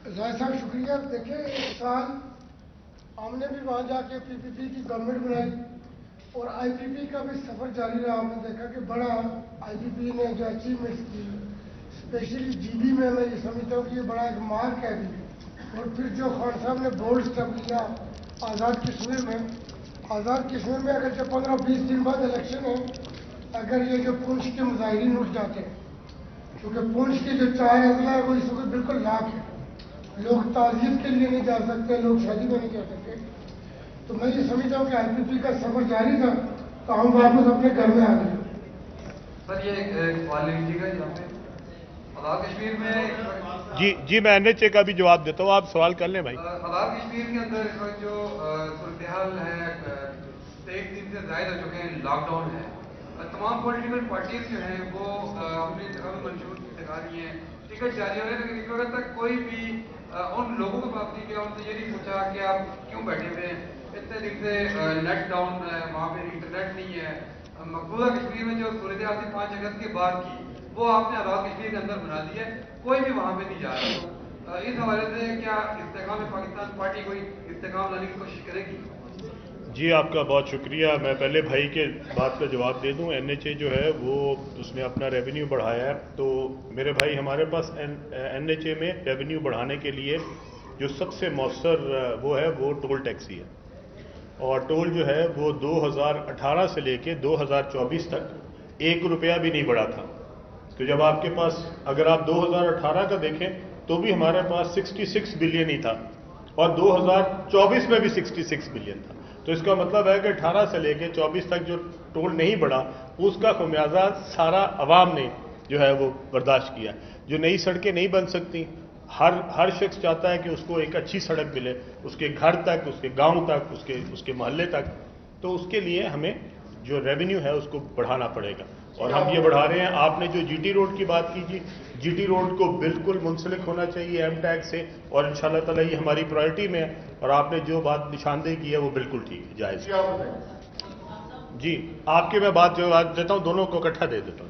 जाहिर साहब शुक्रिया। देखिए, इस साल हमने भी वहाँ जाके पीपीपी की गवर्नमेंट बनाई और आईपीपी का भी सफ़र जारी रहा। आपने देखा कि बड़ा आईपीपी ने जो अचीवमेंट्स की, स्पेशली जीबी में मैं ये समझता हूँ कि ये बड़ा एक मार्क है अभी। और फिर जो खान साहब ने बोल्ड स्टेप लिया आज़ाद कश्मीर में, आज़ाद कश्मीर में अगर जब 15-20 दिन बाद इलेक्शन है, अगर ये जो पुंछ के मुजाहिरीन उठ जाते हैं, क्योंकि पुंछ के जो 4 अजला है वो इस वक्त बिल्कुल लाख है, लोग ताज़ियत के लिए नहीं जा सकते, लोग शादी में नहीं जा सकते। तो मैं ये समझता हूँ कि आईपीपी का सफर जारी था तो हम वापस अपने घर में आ गए। सर ये एक सवाल ले लीजिएगा यहाँ पे आज़ाद कश्मीर में। जी मैं एनएचए का भी जवाब देता हूँ, आप सवाल कर लें भाई। आज़ाद कश्मीर के अंदर इस वक्त जो सूरत हाल है, 23 दिन से ज़ायद हो चुके हैं, लॉकडाउन है। तमाम पॉलिटिकल पार्टीज जो हैं वो अपने इंतखाबी मंशूर दिखा रही हैं, टिकट जारी हो रहे हैं, लेकिन इस वक्त तक कोई भी उन लोगों को बात नहीं किया, उनसे ये नहीं पूछा कि आप क्यों बैठे हुए हैं। इतने दिन से नेट डाउन है, वहाँ पे इंटरनेट नहीं है। मकबूजा कश्मीर में जो सूरत हाल थी 5 अगस्त के बाद की, वो आपने आज़ाद कश्मीर के अंदर बना दी है, कोई भी वहाँ पे नहीं जा रहा। तो इस हवाले से क्या इस्तेकाम पाकिस्तान पार्टी कोई इस्तेकाम लाने की कोशिश करेगी? जी आपका बहुत शुक्रिया। मैं पहले भाई के बात का जवाब दे दूं। एनएचए जो है वो उसने अपना रेवेन्यू बढ़ाया है, तो मेरे भाई हमारे पास एनएचए में रेवेन्यू बढ़ाने के लिए जो सबसे मौसर वो है वो टोल टैक्स ही है। और टोल जो है वो 2018 से लेके 2024 तक 1 रुपया भी नहीं बढ़ा था। तो जब आपके पास, अगर आप 2018 का देखें तो भी हमारे पास 66 बिलियन ही था और 2024 में भी 66 बिलियन था। तो इसका मतलब है कि 18 से लेके 24 तक जो टोल नहीं बढ़ा उसका खमियाजा सारा अवाम ने जो है वो बर्दाश्त किया। जो नई सड़कें नहीं बन सकती, हर शख्स चाहता है कि उसको एक अच्छी सड़क मिले, उसके घर तक, उसके गांव तक, उसके मोहल्ले तक। तो उसके लिए हमें जो रेवेन्यू है उसको बढ़ाना पड़ेगा और हम ये बढ़ा रहे हैं। आपने जो जीटी रोड की बात की जी, जीटी रोड को बिल्कुल मुंसलिक होना चाहिए एम टैग से और इंशाल्लाह ताला ये हमारी प्रायोरिटी में है। और आपने जो बात निशानदेही की है वो बिल्कुल ठीक है, जायज़। जी आपके मैं बात जवाब देता हूँ, दोनों को इकट्ठा दे देता हूँ।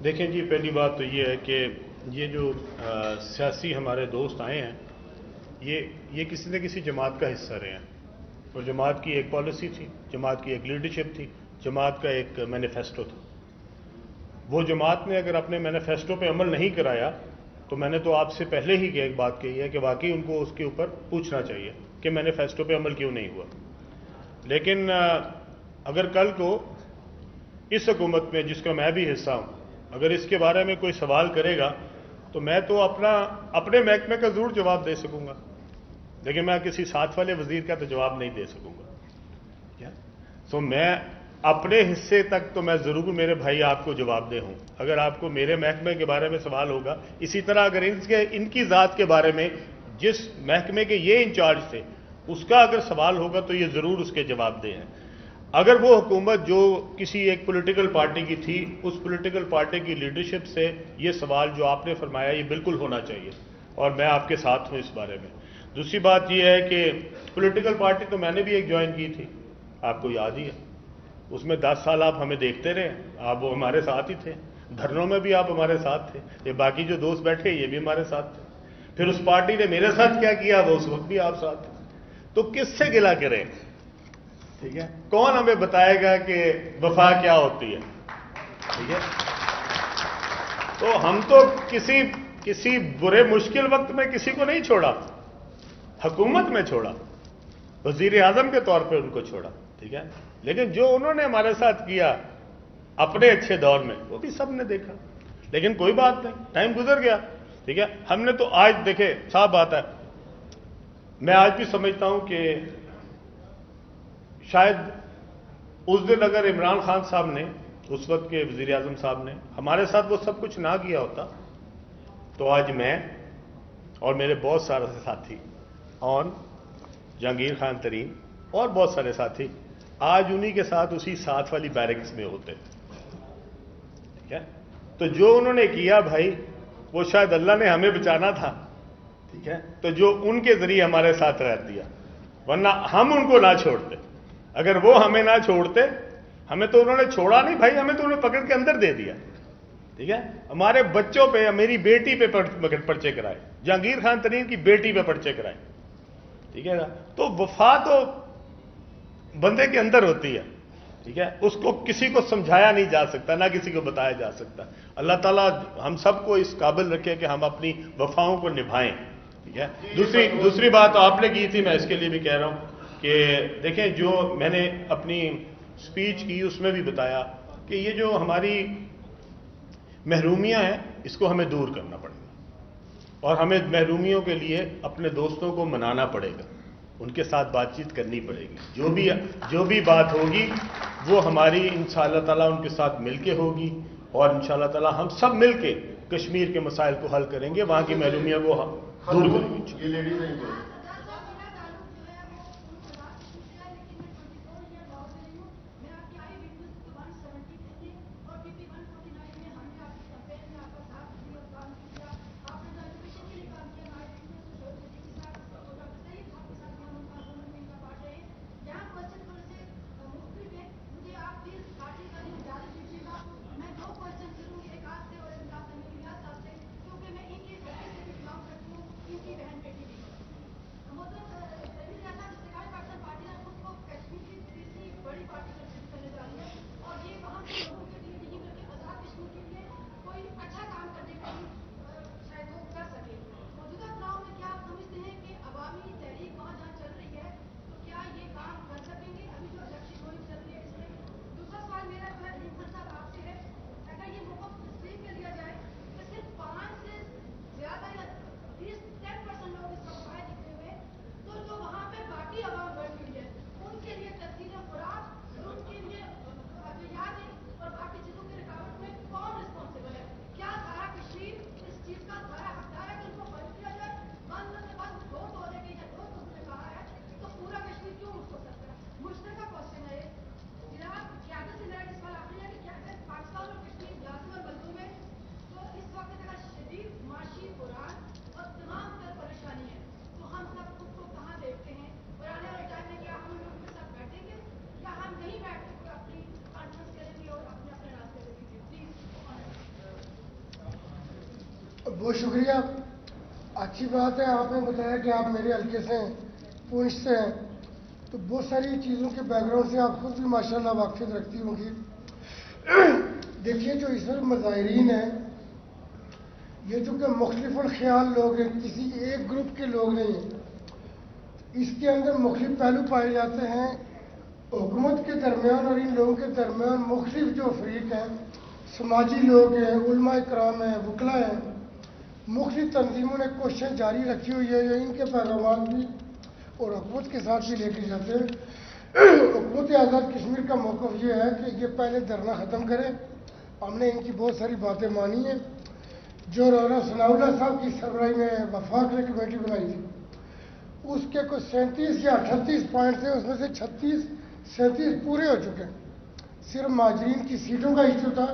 देखें जी, पहली बात तो ये है कि ये जो सियासी हमारे दोस्त आए हैं, ये किसी न किसी जमात का हिस्सा रहे हैं और जमात की एक पॉलिसी थी, जमात की एक लीडरशिप थी, जमात का एक मैनिफेस्टो था। वो जमात ने अगर अपने मैनिफेस्टो पे अमल नहीं कराया तो मैंने तो आपसे पहले ही एक बात कही है कि वाकई उनको उसके ऊपर पूछना चाहिए कि मैनिफेस्टो पे अमल क्यों नहीं हुआ। लेकिन अगर कल को इस हुकूमत में जिसका मैं भी हिस्सा हूं, अगर इसके बारे में कोई सवाल करेगा तो मैं तो अपने महकमे का जरूर जवाब दे सकूंगा, लेकिन मैं किसी साथ वाले वजीर का तो जवाब नहीं दे सकूंगा। क्या तो मैं अपने हिस्से तक तो मैं जरूर मेरे भाई आपको जवाब दे हूं। अगर आपको मेरे महकमे के बारे में सवाल होगा, इसी तरह अगर इनकी ज़ात के बारे में जिस महकमे के ये इंचार्ज थे उसका अगर सवाल होगा तो ये जरूर उसके जवाब दे हैं। अगर वो हुकूमत जो किसी एक पॉलिटिकल पार्टी की थी, उस पॉलिटिकल पार्टी की लीडरशिप से ये सवाल जो आपने फरमाया ये बिल्कुल होना चाहिए और मैं आपके साथ हूं इस बारे में। दूसरी बात यह है कि पॉलिटिकल पार्टी तो मैंने भी एक ज्वाइन की थी, आपको याद ही है। उसमें 10 साल आप हमें देखते रहे, आप वो हमारे साथ ही थे, धरनों में भी आप हमारे साथ थे, ये बाकी जो दोस्त बैठे ये भी हमारे साथ थे। फिर उस पार्टी ने मेरे साथ क्या किया वो उस वक्त भी आप साथ थे। तो किससे गिला करें? ठीक है, कौन हमें बताएगा कि वफा क्या होती है? ठीक है, तो हम तो किसी बुरे मुश्किल वक्त में किसी को नहीं छोड़ा, हुकूमत में छोड़ा। वजीर आजम के तौर पे उनको छोड़ा, ठीक है, लेकिन जो उन्होंने हमारे साथ किया अपने अच्छे दौर में वो भी सब ने देखा। लेकिन कोई बात नहीं, टाइम गुजर गया, ठीक है। हमने तो आज देखे, साफ बात है, मैं आज भी समझता हूं कि शायद उस दिन अगर इमरान खान साहब ने, उस वक्त के वजीर आजम साहब ने हमारे साथ वो सब कुछ ना किया होता तो आज मैं और मेरे बहुत सारे साथी और जहांगीर खान तरीन और बहुत सारे साथी आज उन्हीं के साथ उसी साथ वाली बैरक्स में होते, ठीक है। तो जो उन्होंने किया भाई, वो शायद अल्लाह ने हमें बचाना था, ठीक है, तो जो उनके जरिए हमारे साथ रह दिया, वरना हम उनको ना छोड़ते। अगर वो हमें ना छोड़ते, हमें तो उन्होंने छोड़ा नहीं भाई, हमें तो उन्होंने पकड़ के अंदर दे दिया, ठीक है। हमारे बच्चों पे, मेरी बेटी पे पर्चे कराए, जहांगीर खान तरीन की बेटी पे पर्चे कराए, ठीक है ना। तो वफा तो बंदे के अंदर होती है, ठीक है, उसको किसी को समझाया नहीं जा सकता, ना किसी को बताया जा सकता। अल्लाह ताला हम सबको इस काबिल रखे कि हम अपनी वफाओं को निभाएं, ठीक है। दूसरी बात आपने की थी, मैं इसके लिए भी कह रहा हूं कि देखें, जो मैंने अपनी स्पीच की उसमें भी बताया कि ये जो हमारी महरूमियां हैं इसको हमें दूर करना पड़ेगा और हमें महरूमियों के लिए अपने दोस्तों को मनाना पड़ेगा, उनके साथ बातचीत करनी पड़ेगी। जो भी बात होगी वो हमारी इंशाअल्लाह ताला उनके साथ मिलके होगी और इंशाअल्लाह ताला हम सब मिलके कश्मीर के मसाइल को हल करेंगे, वहां की महरूमियों को दूर करेंगे। ये लेडीज नहीं बहुत शुक्रिया, अच्छी बात है। आपने बताया कि आप मेरे हल्के से हैं, पूंछ से हैं, तो बहुत सारी चीज़ों के बैकग्राउंड से आप खुद भी माशाल्लाह वाक़िफ़ रखती होंगी। देखिए, जो इस वक्त मुज़ाहिरीन हैं, ये चूँकि मुख्तलिफ़ ख़याल लोग हैं, किसी एक ग्रुप के लोग नहीं हैं, इसके अंदर मुख्तलिफ पहलू पाए जाते हैं। हुकूमत के दरमियान और इन लोगों के दरमियान मुख्तलिफ जो फरीक हैं, समाजी लोग हैं, उलमा इकराम हैं, वकला हैं, मुख्तलिफ तंजीमों ने कोशिश जारी रखी हुई है, जो इनके पैगाम भी और हुकूमत के साथ भी लेके जाते हैं। हुकूमत आज़ाद कश्मीर का मौक़िफ़ ये है कि ये पहले धरना ख़त्म करें। हमने इनकी बहुत सारी बातें मानी हैं। जो राना सनाउल्लाह साहब की सरबराही में वफाक ने कमेटी बनाई थी, उसके कुछ 37 या 38 पॉइंट थे, उसमें से 36-37 पूरे हो चुके हैं। सिर्फ महाजरीन की सीटों का इशू था,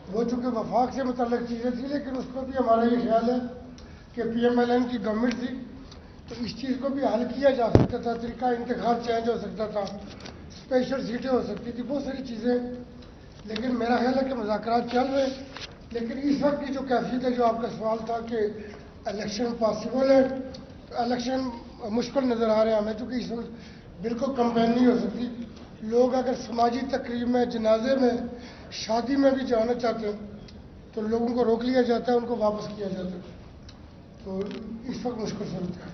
वो चूँकि वफाक से मुतल्लिक़ चीज़ें थी, लेकिन उस पर भी हमारा ये ख्याल है कि PMLN की गवर्नमेंट थी तो इस चीज़ को भी हल किया जा सकता था, तरीका इंतखाब चेंज हो सकता था, स्पेशल सीटें हो सकती थी, बहुत सारी चीज़ें। लेकिन मेरा ख्याल है कि मुज़ाकरात चल रहे हैं। लेकिन इस वक्त की जो कैफियत है, जो आपका सवाल था कि इलेक्शन पॉसिबल है, तो इलेक्शन मुश्किल नज़र आ रहे हैं हमें, चूँकि इस वक्त बिल्कुल कंपेन नहीं हो सकती। लोग अगर समाजी तकरीब में, जनाजे में, शादी में भी जाना चाहते हैं तो लोगों को रोक लिया जाता है, उनको वापस किया जाता है, तो इस वक्त मुश्किल सूरत है।